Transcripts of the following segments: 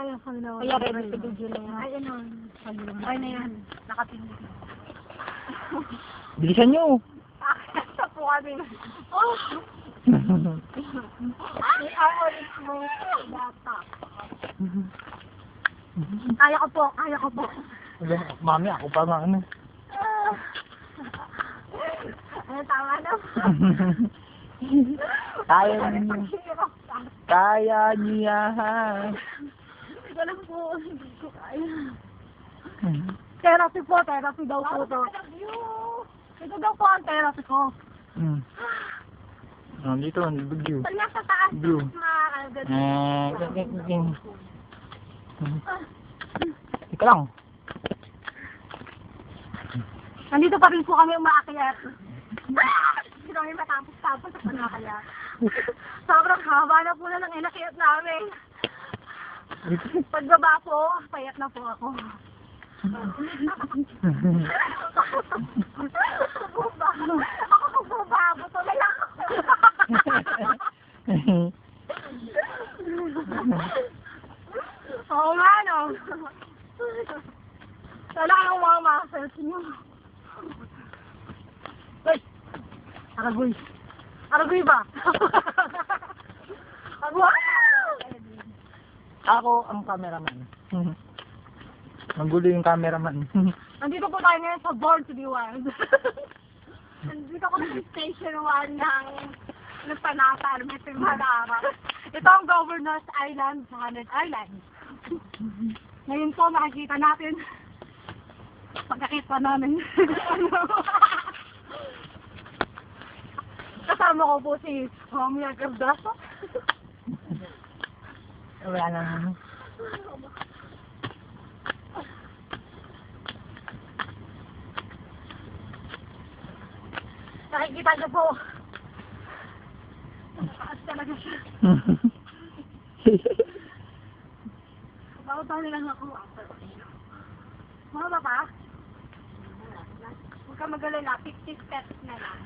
kaya sa ginawa. Kaya ready sa video na yan. Ay, ano. Ay, na yan. Nakatingin. Bilisan nyo. Sa po kami. Oh! Ay, ulit mo. Data. Kaya ko po, kaya ko po. Mami, ako pa nga ano. Ano, tama na. Kaya niyo. Kaya niya. Hindi ko lang po, hindi ko kaya. Therapy po, therapy daw po to. Ito daw po ang therapy ko. Dito, view. Pag nasa taas, Blue. makakaganda. Ika lang. Nandito pa rin po kami umaakyat. Hindi kami matapos-tapos sa panakayat. Sobrang haba na po na ng inakyat namin. Pagbaba po, payat na po ako. Ako pagbaba po, tumalak ako. Oo nga, no? Wala kang mga muscles niyo. Uy! Aragoy! Aragoy ba? Aragoy! Ako ang cameraman. Magulo yung cameraman. Nandito po tayo ngayon sa Born to be Wild. Nandito ko sa Station 1 ng Panasa, Metro Manara. Ito ang Governor's Island, 100 Islands. Ngayon po makikita natin pagkakita namin. Kasama ko po si Homia Gardaso. Wala nang Nakikita niyo po. Mataas talaga siya. Bakit tayo lang ako? Mga baba? Huwag ka magalala, 50 steps na lang.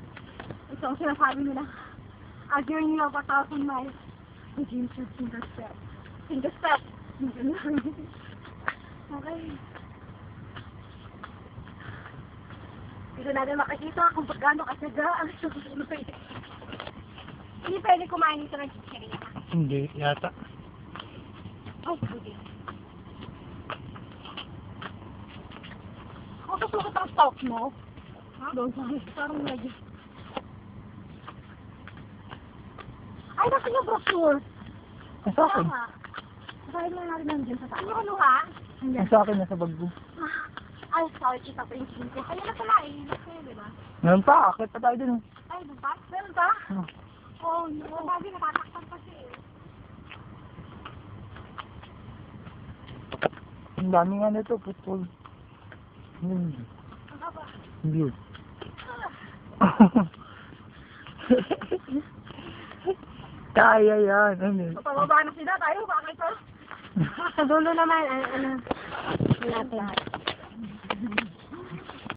Ito ang sinasabi nila. A journey of 1,000 miles. Begins with single step. Single step. Okay. Dito natin makikita kung gaano kasaga ang susunod. Hindi pwede kumain dito ng chichirya. Hindi, yata. Oh, pwede. Ako susukat ang stock mo. Ha? Doon sa parang lagi. Ay, nasa yung brochure. Nasa akin. Tama. Nakain mo natin nandiyan sa taas. Ano kinuha? Nandiyan. Nasa akin, nasa bag ko. Ay, sorry, kita pa yung sink. Ayun na pala eh. Nasa yun, diba? Ngayon pa, akit pa tayo dun. Ay, doon pa? Meron pa? Oh, no. Sabi, natatakpan kasi eh. Ang dami nga nito, putol. Ang haba. View. Kaya yan. Ano? Papababa na sila tayo. Bakit to? Sa dulo naman, ano, natin.